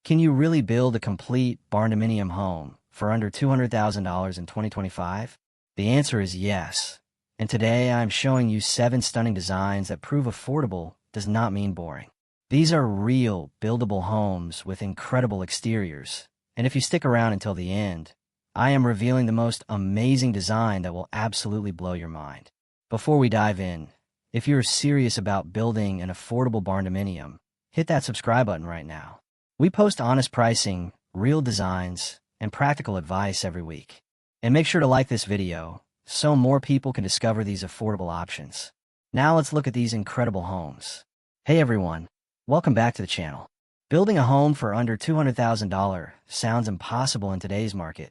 Can you really build a complete barndominium home for under $200,000 in 2025? The answer is yes. And today I'm showing you 7 stunning designs that prove affordable does not mean boring. These are real, buildable homes with incredible exteriors. And if you stick around until the end, I am revealing the most amazing design that will absolutely blow your mind. Before we dive in, if you're serious about building an affordable barndominium, hit that subscribe button right now. We post honest pricing, real designs, and practical advice every week. And make sure to like this video so more people can discover these affordable options. Now let's look at these incredible homes. Hey everyone, welcome back to the channel. Building a home for under $200,000 sounds impossible in today's market,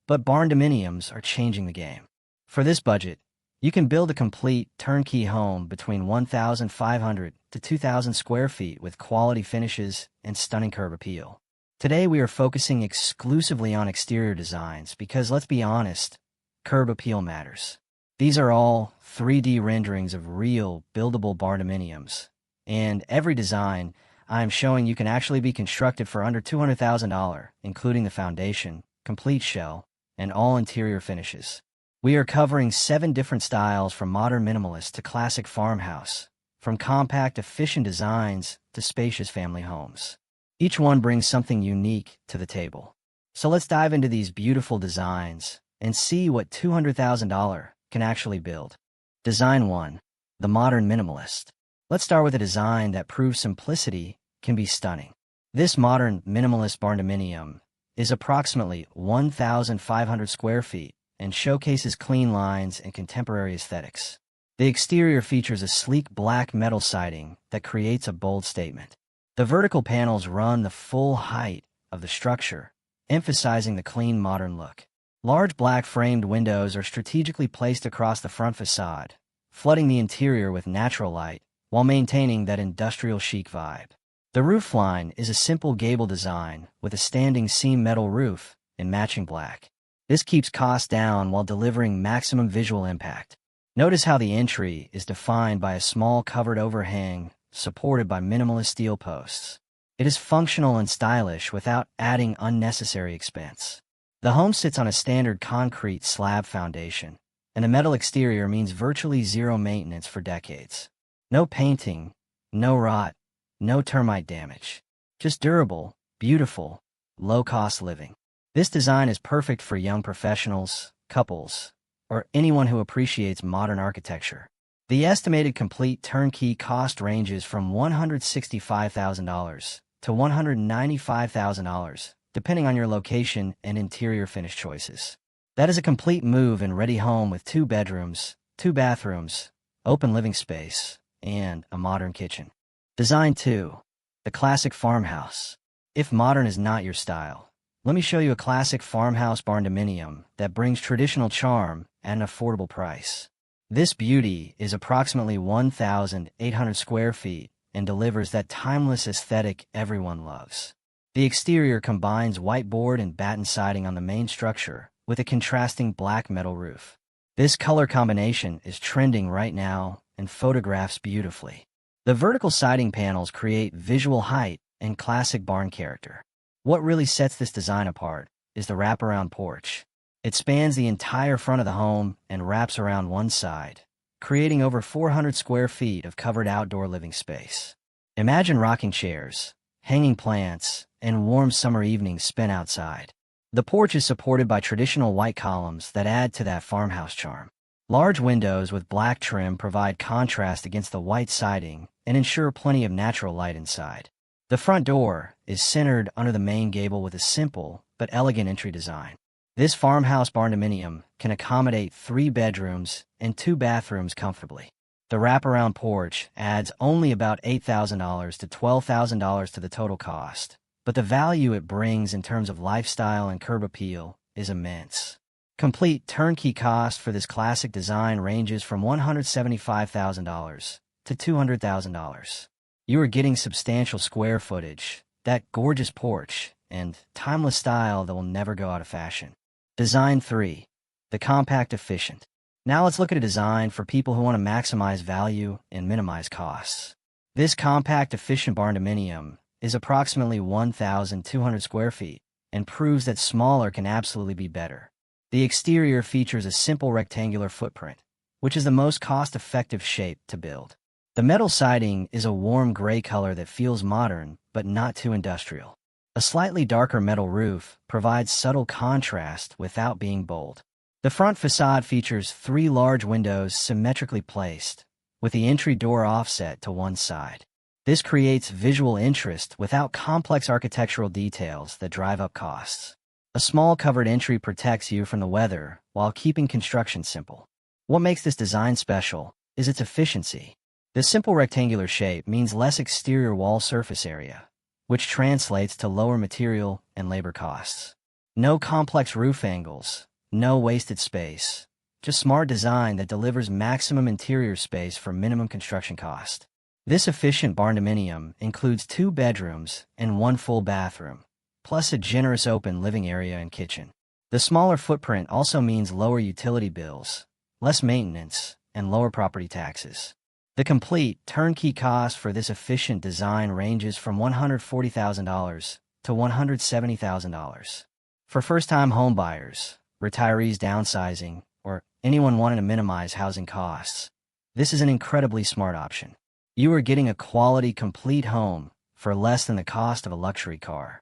but barndominiums are changing the game. For this budget, you can build a complete turnkey home between 1,500 to 2,000 square feet with quality finishes and stunning curb appeal. Today we are focusing exclusively on exterior designs because, let's be honest, curb appeal matters. These are all 3D renderings of real, buildable barndominiums, and every design I am showing you can actually be constructed for under $200,000, including the foundation, complete shell, and all interior finishes. We are covering 7 different styles from modern minimalist to classic farmhouse, from compact, efficient designs to spacious family homes. Each one brings something unique to the table. So let's dive into these beautiful designs and see what $200,000 can actually build. Design 1. The modern minimalist. Let's start with a design that proves simplicity can be stunning. This modern minimalist barndominium is approximately 1,500 square feet and showcases clean lines and contemporary aesthetics. The exterior features a sleek black metal siding that creates a bold statement. The vertical panels run the full height of the structure, emphasizing the clean modern look. Large black framed windows are strategically placed across the front facade, flooding the interior with natural light while maintaining that industrial chic vibe. The roofline is a simple gable design with a standing seam metal roof in matching black. This keeps costs down while delivering maximum visual impact. Notice how the entry is defined by a small covered overhang supported by minimalist steel posts. It is functional and stylish without adding unnecessary expense. The home sits on a standard concrete slab foundation, and the metal exterior means virtually zero maintenance for decades. No painting, no rot, no termite damage. Just durable, beautiful, low-cost living. This design is perfect for young professionals, couples, or anyone who appreciates modern architecture. The estimated complete turnkey cost ranges from $165,000 to $195,000, depending on your location and interior finish choices. That is a complete move-and-ready home with 2 bedrooms, 2 bathrooms, open living space, and a modern kitchen. Design 2. The classic farmhouse. If modern is not your style, let me show you a classic farmhouse barndominium that brings traditional charm at an affordable price. This beauty is approximately 1,800 square feet and delivers that timeless aesthetic everyone loves. The exterior combines white board and batten siding on the main structure with a contrasting black metal roof. This color combination is trending right now and photographs beautifully. The vertical siding panels create visual height and classic barn character. What really sets this design apart is the wraparound porch. It spans the entire front of the home and wraps around one side, creating over 400 square feet of covered outdoor living space. Imagine rocking chairs, hanging plants, and warm summer evenings spent outside. The porch is supported by traditional white columns that add to that farmhouse charm. Large windows with black trim provide contrast against the white siding and ensure plenty of natural light inside. The front door is centered under the main gable with a simple but elegant entry design. This farmhouse barndominium can accommodate 3 bedrooms and 2 bathrooms comfortably. The wraparound porch adds only about $8,000 to $12,000 to the total cost, but the value it brings in terms of lifestyle and curb appeal is immense. Complete turnkey cost for this classic design ranges from $175,000 to $200,000. You are getting substantial square footage, that gorgeous porch, and timeless style that will never go out of fashion. Design 3. The compact efficient. Now let's look at a design for people who want to maximize value and minimize costs. This compact efficient barndominium is approximately 1,200 square feet and proves that smaller can absolutely be better. The exterior features a simple rectangular footprint, which is the most cost-effective shape to build. The metal siding is a warm gray color that feels modern but not too industrial. A slightly darker metal roof provides subtle contrast without being bold. The front facade features 3 large windows symmetrically placed, with the entry door offset to one side. This creates visual interest without complex architectural details that drive up costs. A small covered entry protects you from the weather while keeping construction simple. What makes this design special is its efficiency. The simple rectangular shape means less exterior wall surface area, which translates to lower material and labor costs. No complex roof angles, no wasted space, just smart design that delivers maximum interior space for minimum construction cost. This efficient barndominium includes 2 bedrooms and 1 full bathroom, plus a generous open living area and kitchen. The smaller footprint also means lower utility bills, less maintenance, and lower property taxes. The complete turnkey cost for this efficient design ranges from $140,000 to $170,000. For first-time homebuyers, retirees downsizing, or anyone wanting to minimize housing costs, this is an incredibly smart option. You are getting a quality, complete home for less than the cost of a luxury car.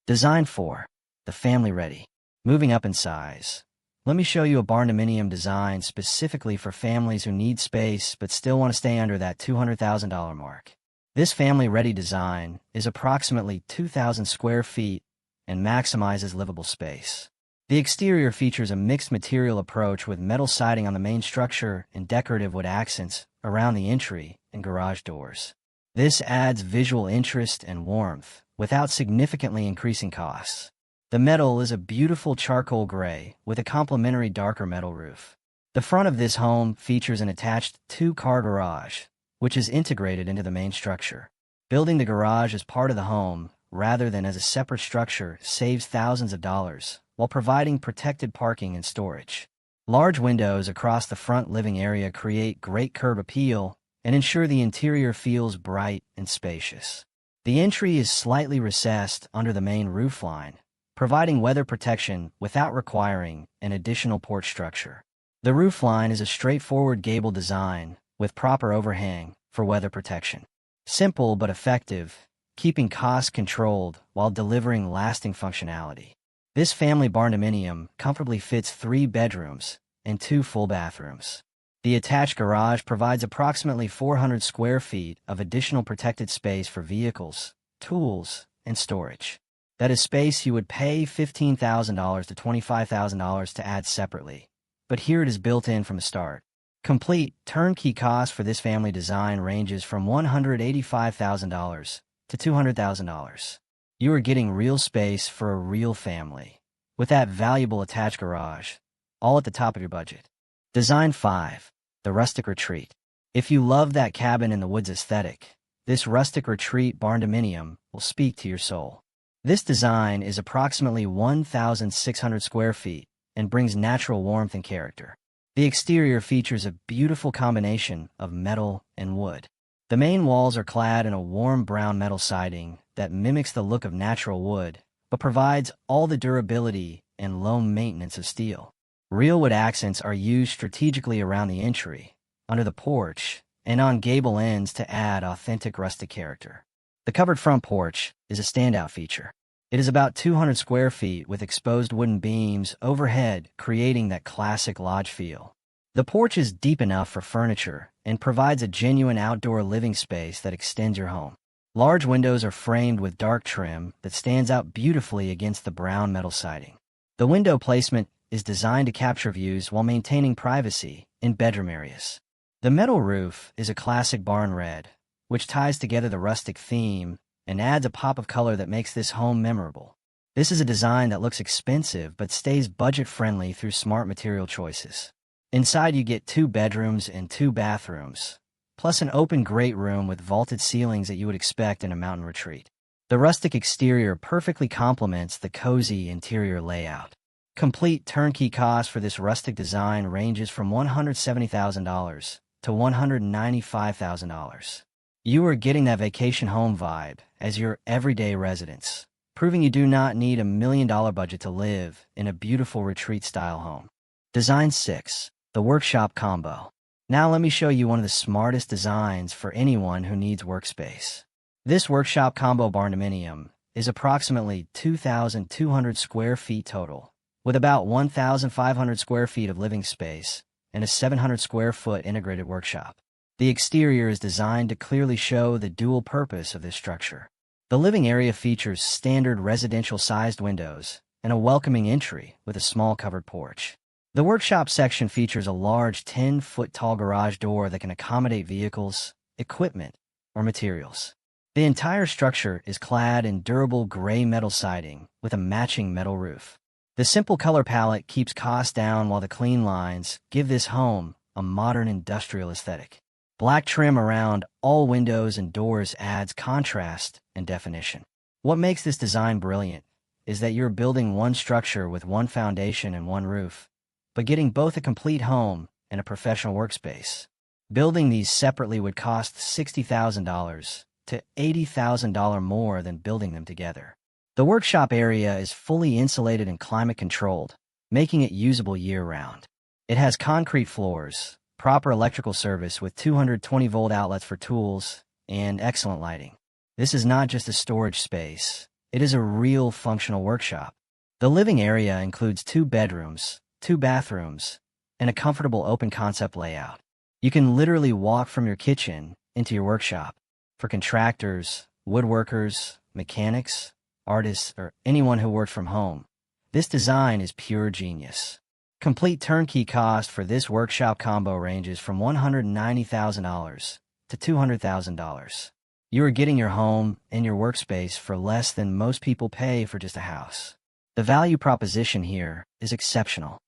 Designed for the family-ready. Moving up in size, let me show you a barndominium design specifically for families who need space but still want to stay under that $200,000 mark. This family-ready design is approximately 2,000 square feet and maximizes livable space. The exterior features a mixed material approach with metal siding on the main structure and decorative wood accents around the entry and garage doors. This adds visual interest and warmth without significantly increasing costs. The metal is a beautiful charcoal gray with a complementary darker metal roof. The front of this home features an attached 2-car garage, which is integrated into the main structure. Building the garage as part of the home rather than as a separate structure saves thousands of dollars while providing protected parking and storage. Large windows across the front living area create great curb appeal and ensure the interior feels bright and spacious. The entry is slightly recessed under the main roofline, providing weather protection without requiring an additional porch structure. The roofline is a straightforward gable design with proper overhang for weather protection. Simple but effective, keeping costs controlled while delivering lasting functionality. This family barndominium comfortably fits 3 bedrooms and 2 full bathrooms. The attached garage provides approximately 400 square feet of additional protected space for vehicles, tools, and storage. That is space you would pay $15,000 to $25,000 to add separately, but here it is built in from the start. Complete turnkey cost for this family design ranges from $185,000 to $200,000. You are getting real space for a real family, with that valuable attached garage, all at the top of your budget. Design 5, the Rustic Retreat. If you love that cabin in the woods aesthetic, this Rustic Retreat barndominium will speak to your soul. This design is approximately 1,600 square feet and brings natural warmth and character. The exterior features a beautiful combination of metal and wood. The main walls are clad in a warm brown metal siding that mimics the look of natural wood, but provides all the durability and low maintenance of steel. Real wood accents are used strategically around the entry, under the porch, and on gable ends to add authentic rustic character. The covered front porch is a standout feature. It is about 200 square feet with exposed wooden beams overhead, creating that classic lodge feel. The porch is deep enough for furniture and provides a genuine outdoor living space that extends your home. Large windows are framed with dark trim that stands out beautifully against the brown metal siding. The window placement is designed to capture views while maintaining privacy in bedroom areas. The metal roof is a classic barn red, which ties together the rustic theme and adds a pop of color that makes this home memorable. This is a design that looks expensive but stays budget-friendly through smart material choices. Inside you get 2 bedrooms and 2 bathrooms, plus an open great room with vaulted ceilings that you would expect in a mountain retreat. The rustic exterior perfectly complements the cozy interior layout. Complete turnkey cost for this rustic design ranges from $170,000 to $195,000. You are getting that vacation home vibe as your everyday residence, proving you do not need $1 million budget to live in a beautiful retreat-style home. Design 6. The Workshop Combo. Now let me show you one of the smartest designs for anyone who needs workspace. This Workshop Combo Barndominium is approximately 2,200 square feet total, with about 1,500 square feet of living space and a 700 square foot integrated workshop. The exterior is designed to clearly show the dual purpose of this structure. The living area features standard residential-sized windows and a welcoming entry with a small covered porch. The workshop section features a large 10-foot-tall garage door that can accommodate vehicles, equipment, or materials. The entire structure is clad in durable gray metal siding with a matching metal roof. The simple color palette keeps costs down while the clean lines give this home a modern industrial aesthetic. Black trim around all windows and doors adds contrast and definition. What makes this design brilliant is that you're building one structure with one foundation and one roof, but getting both a complete home and a professional workspace. Building these separately would cost $60,000 to $80,000 more than building them together. The workshop area is fully insulated and climate-controlled, making it usable year-round. It has concrete floors, proper electrical service with 220-volt outlets for tools, and excellent lighting. This is not just a storage space. It is a real functional workshop. The living area includes 2 bedrooms, 2 bathrooms, and a comfortable open-concept layout. You can literally walk from your kitchen into your workshop. For contractors, woodworkers, mechanics, artists, or anyone who works from home, this design is pure genius. Complete turnkey cost for this workshop combo ranges from $190,000 to $200,000. You are getting your home and your workspace for less than most people pay for just a house. The value proposition here is exceptional.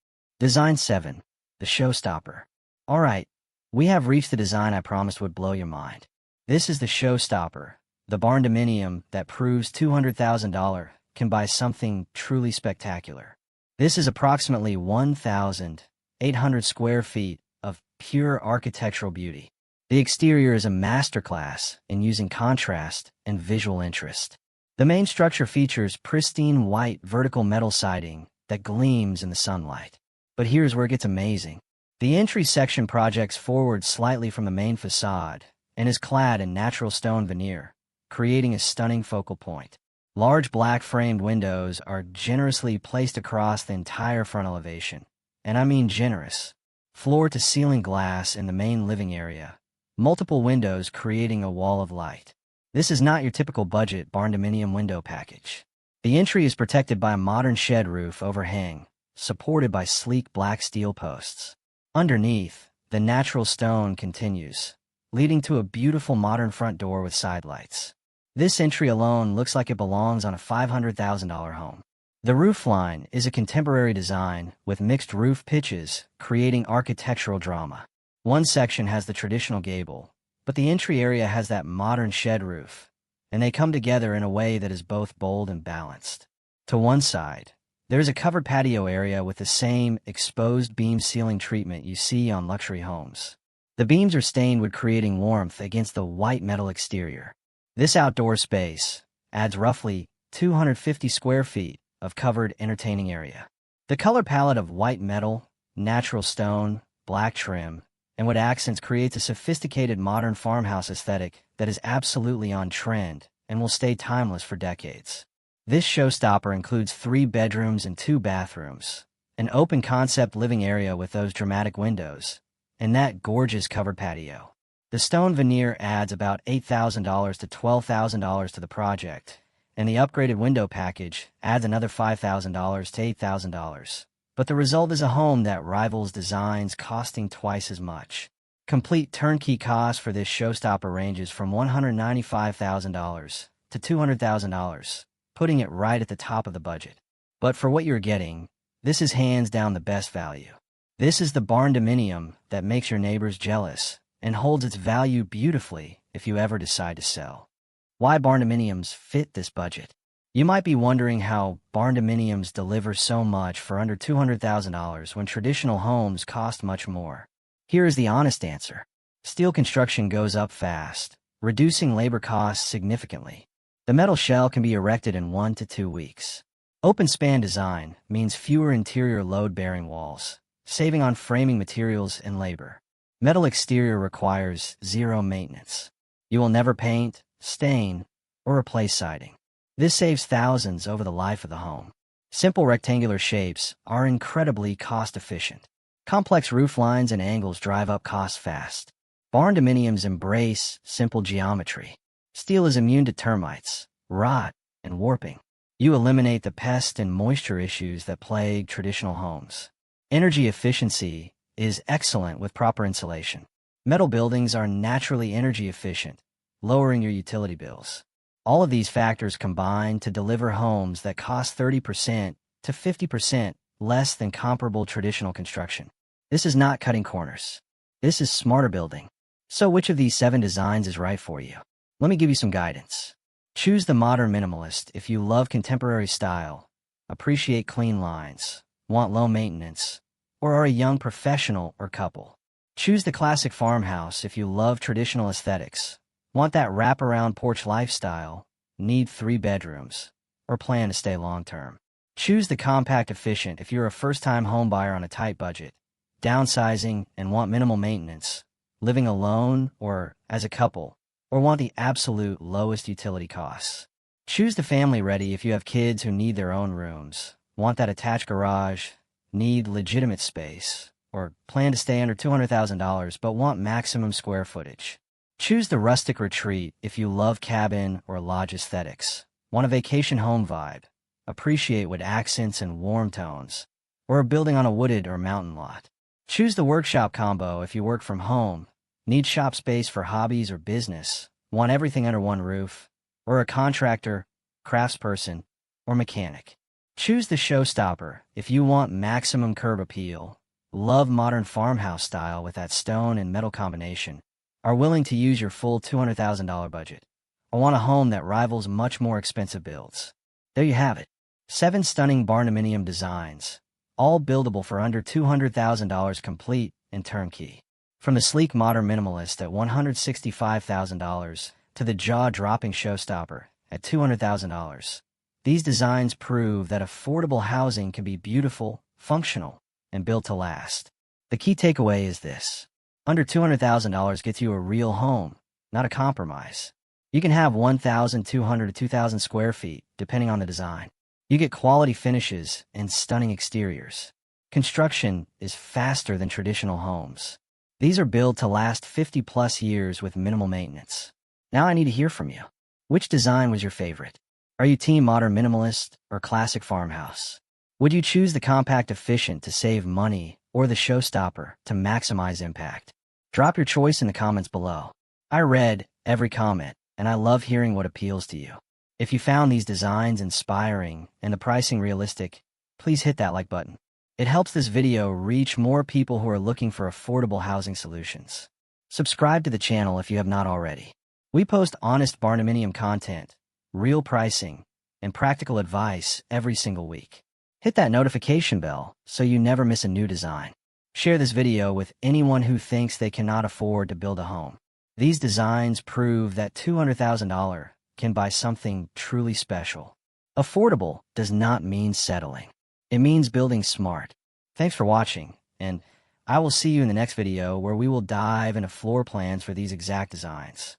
Design 7. The Showstopper. Alright, we have reached the design I promised would blow your mind. This is the Showstopper, the Barndominium that proves $200,000 can buy something truly spectacular. This is approximately 1,800 square feet of pure architectural beauty. The exterior is a masterclass in using contrast and visual interest. The main structure features pristine white vertical metal siding that gleams in the sunlight. But here's where it gets amazing. The entry section projects forward slightly from the main facade and is clad in natural stone veneer, creating a stunning focal point. Large black framed windows are generously placed across the entire front elevation, and I mean generous. Floor-to-ceiling glass in the main living area, multiple windows creating a wall of light. This is not your typical budget Barndominium window package. The entry is protected by a modern shed roof overhang, supported by sleek black steel posts. Underneath, the natural stone continues, leading to a beautiful modern front door with side lights. This entry alone looks like it belongs on a $500,000 home. The roofline is a contemporary design with mixed roof pitches, creating architectural drama. One section has the traditional gable, but the entry area has that modern shed roof, and they come together in a way that is both bold and balanced. To one side, there's a covered patio area with the same exposed beam ceiling treatment you see on luxury homes. The beams are stained wood, creating warmth against the white metal exterior. This outdoor space adds roughly 250 square feet of covered entertaining area. The color palette of white metal, natural stone, black trim, and wood accents creates a sophisticated modern farmhouse aesthetic that is absolutely on trend and will stay timeless for decades. This showstopper includes 3 bedrooms and 2 bathrooms, an open-concept living area with those dramatic windows, and that gorgeous covered patio. The stone veneer adds about $8,000 to $12,000 to the project, and the upgraded window package adds another $5,000 to $8,000. But the result is a home that rivals designs costing twice as much. Complete turnkey cost for this showstopper ranges from $195,000 to $200,000, putting it right at the top of the budget. But for what you're getting, this is hands down the best value. This is the Barndominium that makes your neighbors jealous and holds its value beautifully if you ever decide to sell. Why Barndominiums fit this budget? You might be wondering how Barndominiums deliver so much for under $200,000 when traditional homes cost much more. Here is the honest answer. Steel construction goes up fast, reducing labor costs significantly. The metal shell can be erected in 1 to 2 weeks. Open span design means fewer interior load-bearing walls, saving on framing materials and labor. Metal exterior requires zero maintenance. You will never paint, stain, or replace siding. This saves thousands over the life of the home. Simple rectangular shapes are incredibly cost-efficient. Complex roof lines and angles drive up costs fast. Barndominiums embrace simple geometry. Steel is immune to termites, rot, and warping. You eliminate the pest and moisture issues that plague traditional homes. Energy efficiency is excellent with proper insulation. Metal buildings are naturally energy efficient, lowering your utility bills. All of these factors combine to deliver homes that cost 30% to 50% less than comparable traditional construction. This is not cutting corners. This is smarter building. So which of these 7 designs is right for you? Let me give you some guidance. Choose the modern minimalist if you love contemporary style, appreciate clean lines, want low maintenance, or are a young professional or couple. Choose the classic farmhouse if you love traditional aesthetics, want that wraparound porch lifestyle, need 3 bedrooms, or plan to stay long-term. Choose the compact efficient if you're a first-time home buyer on a tight budget, downsizing and want minimal maintenance, living alone or as a couple, or want the absolute lowest utility costs. Choose the family ready if you have kids who need their own rooms, want that attached garage, need legitimate space, or plan to stay under $200,000 but want maximum square footage. Choose the rustic retreat if you love cabin or lodge aesthetics, want a vacation home vibe, appreciate wood accents and warm tones, or are building on a wooded or mountain lot. Choose the workshop combo if you work from home, need shop space for hobbies or business, want everything under one roof, or a contractor, craftsperson, or mechanic. Choose the showstopper if you want maximum curb appeal, love modern farmhouse style with that stone and metal combination, are willing to use your full $200,000 budget, or want a home that rivals much more expensive builds. There you have it. 7 stunning barndominium designs, all buildable for under $200,000 complete and turnkey. From the sleek modern minimalist at $165,000 to the jaw-dropping showstopper at $200,000, these designs prove that affordable housing can be beautiful, functional, and built to last. The key takeaway is this. Under $200,000 gets you a real home, not a compromise. You can have 1,200 to 2,000 square feet, depending on the design. You get quality finishes and stunning exteriors. Construction is faster than traditional homes. These are built to last 50-plus years with minimal maintenance. Now I need to hear from you. Which design was your favorite? Are you team modern minimalist or classic farmhouse? Would you choose the compact efficient to save money or the showstopper to maximize impact? Drop your choice in the comments below. I read every comment, and I love hearing what appeals to you. If you found these designs inspiring and the pricing realistic, please hit that like button. It helps this video reach more people who are looking for affordable housing solutions. Subscribe to the channel if you have not already. We post honest barndominium content, real pricing, and practical advice every single week. Hit that notification bell so you never miss a new design. Share this video with anyone who thinks they cannot afford to build a home. These designs prove that $200,000 can buy something truly special. Affordable does not mean settling. It means building smart. Thanks for watching, and I will see you in the next video where we will dive into floor plans for these exact designs.